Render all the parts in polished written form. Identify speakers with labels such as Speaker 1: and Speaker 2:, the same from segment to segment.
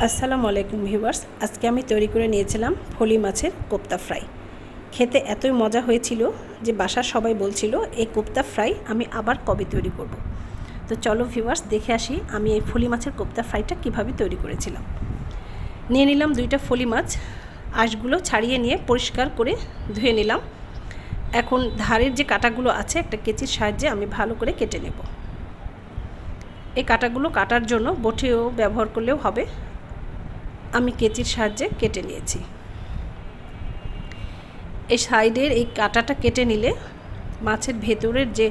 Speaker 1: আসসালামু আলাইকুম ভিউয়ার্স, আজকে আমি তৈরি করে নিয়েছিলাম ফলি মাছের কোপ্তা ফ্রাই। খেতে এতই মজা হয়েছিল যে বাসার সবাই বলছিল এই কোপ্তা ফ্রাই আমি আবার কবে তৈরি করব। তো চলো ভিউয়ার্স, দেখে আসি আমি এই ফলি মাছের কোপ্তা ফ্রাইটা কিভাবে তৈরি করেছিলাম। নিয়ে নিলাম 2টা ফলি মাছ, আঁশগুলো ছাড়িয়ে নিয়ে পরিষ্কার করে ধুয়ে নিলাম। এখন ধারের যে কাঁটাগুলো আছে একটা কেচির সাহায্যে আমি ভালো করে কেটে নেব। এই কাঁটাগুলো কাটার জন্য বটিও ব্যবহার করলেও হবে, আমি কেচির সাহায্যে কেটে নিয়েছি। এই সাইডের এই কাঁটাটা কেটে নিলে মাছের ভেতরের যে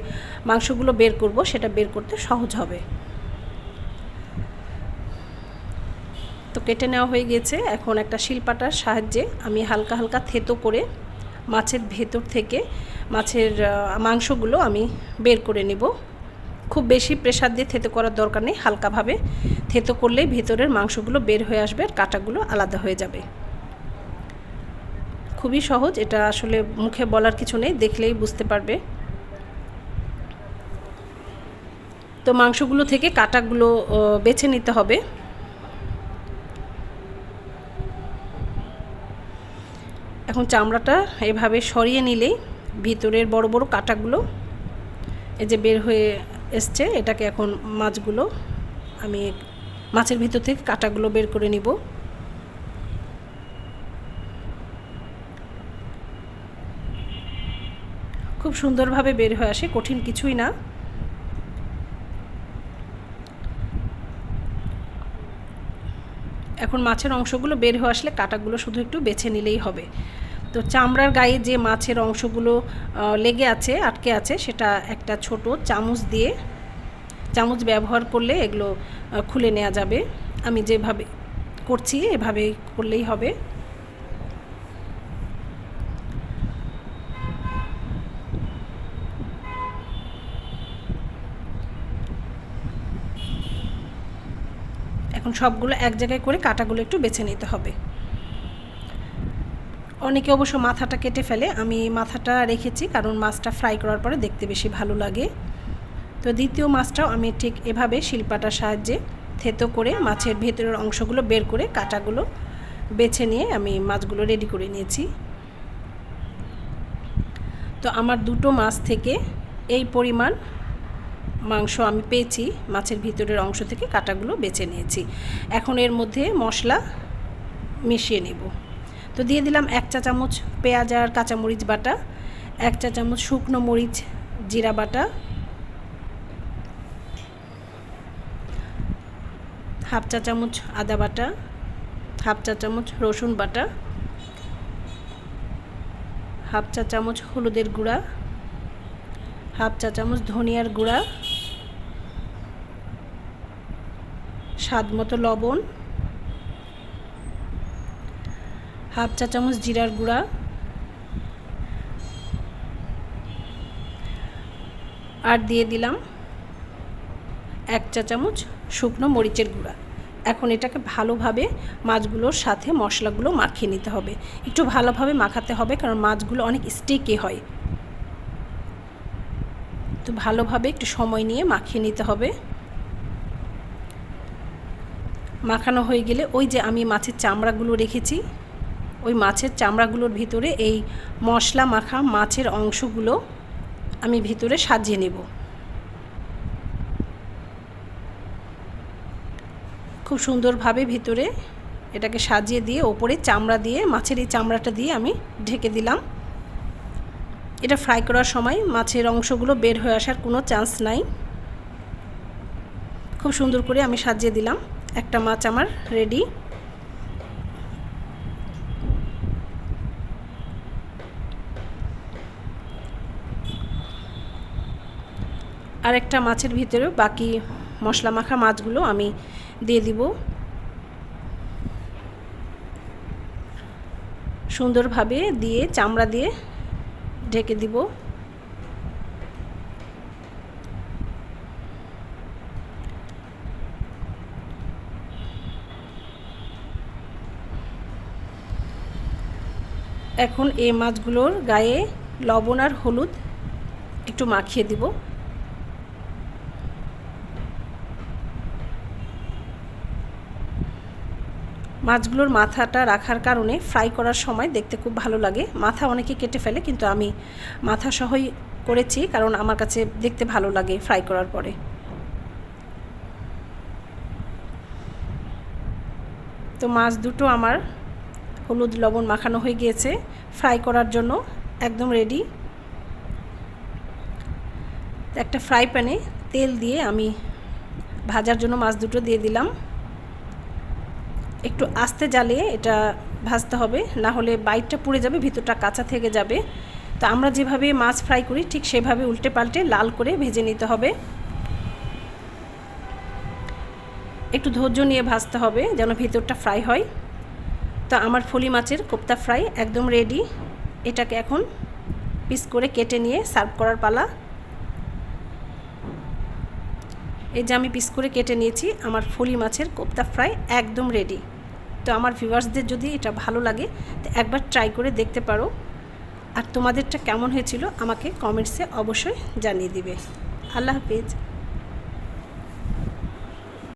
Speaker 1: মাংসগুলো বের করব সেটা বের করতে সহজ হবে। তো কেটে নেওয়া হয়ে গেছে। এখন একটা শিলপাটার সাহায্যে আমি হালকা হালকা থেতো করে মাছের ভেতর থেকে মাছের মাংসগুলো আমি বের করে নেব। খুব বেশি প্রেসার দিয়ে থেতো করার দরকার নেই, হালকাভাবে থেতো করলেই ভেতরের মাংসগুলো বের হয়ে আসবে আর কাঁটাগুলো আলাদা হয়ে যাবে। খুবই সহজ, এটা আসলে মুখে বলার কিছু নেই, দেখলেই বুঝতে পারবে। তো মাংসগুলো থেকে কাঁটাগুলো বেছে নিতে হবে। এখন চামড়াটা এভাবে সরিয়ে নিলেই ভিতরের বড় বড় কাঁটাগুলো এই যে বের হয়ে এসছে। এটাকে এখন মাছগুলো আমি মাছের ভিতর থেকে কাঁটাগুলো বের করে নিব। খুব সুন্দরভাবে বের হয়ে আসে, কঠিন কিছুই না। এখন মাছের অংশগুলো বের হয়ে আসলে কাঁটাগুলো শুধু একটু বেছে নিলেই হবে। তো চামড়ার গায়ে যে মাছের অংশগুলো লেগে আছে, আটকে আছে, সেটা একটা ছোট চামচ ব্যবহার করলে এগুলো খুলে নেওয়া যাবে। আমি যেভাবে করছি এভাবে করলেই হবে। এখন সবগুলো এক জায়গায় করে কাঁটাগুলো একটু বেছে নিতে হবে। অনেকে অবশ্য মাথাটা কেটে ফেলে, আমি মাথাটা রেখেছি কারণ মাছটা ফ্রাই করার পরে দেখতে বেশি ভালো লাগে। তো দ্বিতীয় মাছটাও আমি ঠিক এভাবে শিলপাটার সাহায্যে থেতো করে মাছের ভেতরের অংশগুলো বের করে কাঁটাগুলো বেছে নিয়ে আমি মাছগুলো রেডি করে নিয়েছি। তো আমার 2টো মাছ থেকে এই পরিমাণ মাংস আমি পেয়েছি, মাছের ভিতরের অংশ থেকে কাঁটাগুলো বেছে নিয়েছি। এখন এর মধ্যে মশলা মিশিয়ে নেব। তো দিয়ে দিলাম 1 চা চামচ পেঁয়াজ আর কাঁচামরিচ বাটা, 1 চা চামচ শুকনো মরিচ জিরা বাটা, হাফ চা চামচ আদা বাটা, হাফ চা চামচ রসুন বাটা, হাফ চা চামচ হলুদের গুঁড়া, হাফ চা চামচ ধনিয়ার গুঁড়া, স্বাদ মতো লবণ, হাফ চা চামচ জিরার গুঁড়া, আর দিয়ে দিলাম 1 চা চামচ শুকনো মরিচের গুঁড়া। এখন এটাকে ভালোভাবে মাছগুলোর সাথে মশলাগুলো মাখিয়ে নিতে হবে। একটু ভালোভাবে মাখাতে হবে কারণ মাছগুলো অনেক স্টিকি হয়। তো ভালোভাবে একটু সময় নিয়ে মাখিয়ে নিতে হবে। মাখানো হয়ে গেলে ওই যে আমি মাছের চামড়াগুলো রেখেছি, ওই মাছের চামড়াগুলোর ভিতরে এই মশলা মাখা মাছের অংশগুলো আমি ভিতরে সাজিয়ে নেব। খুব সুন্দরভাবে ভিতরে এটাকে সাজিয়ে দিয়ে ওপরে চামড়া দিয়ে মাছের এই চামড়াটা দিয়ে আমি ঢেকে দিলাম। এটা ফ্রাই করার সময় মাছের অংশগুলো বের হয়ে আসার কোনো চান্স নাই। খুব সুন্দর করে আমি সাজিয়ে দিলাম। একটা মাছ আমার রেডি। আর একটা মাছের ভিতরেও বাকি মশলা মাখা মাছগুলো আমি দিয়ে দিব। সুন্দরভাবে দিয়ে চামড়া দিয়ে ঢেকে দিব। এখন এই মাছগুলোর গায়ে লবণ আর হলুদ একটু মাখিয়ে দিব। মাছগুলোর মাথাটা রাখার কারণে ফ্রাই করার সময় দেখতে খুব ভালো লাগে। মাথা অনেকে কেটে ফেলে, কিন্তু আমি মাথা সহই করেছি কারণ আমার কাছে দেখতে ভালো লাগে ফ্রাই করার পরে। তো মাছ দুটো আমার হলুদ লবণ মাখানো হয়ে গিয়েছে, ফ্রাই করার জন্য একদম রেডি। একটা ফ্রাই প্যানে তেল দিয়ে আমি ভাজার জন্য মাছ দুটো দিয়ে দিলাম। একটু আস্তে জ্বালিয়ে এটা ভাজতে হবে, না হলে বাইটটা পুড়ে যাবে, ভিতরটা কাঁচা থেকে যাবে। তো আমরা যেভাবে মাছ ফ্রাই করি ঠিক সেভাবে উল্টে পাল্টে লাল করে ভেজে নিতে হবে। একটু ধৈর্য নিয়ে ভাজতে হবে যেন ভিতরটা ফ্রাই হয়। তো আমার ফলি মাছের কোপ্তা ফ্রাই একদম রেডি। এটাকে এখন পিস করে কেটে নিয়ে সার্ভ করার পালা। এই যে আমি পিস করে কেটে নিয়েছি, আমার ফলি মাছের কোপ্তা ফ্রাই একদম রেডি। তো আমার ভিউয়ার্সদের যদি এটা ভালো লাগে তো একবার ট্রাই করে দেখতে পারো। আর তোমাদেরটা কেমন হয়েছিল আমাকে কমেন্টসে অবশ্যই জানিয়ে দিবে। আল্লাহ হাফেজ।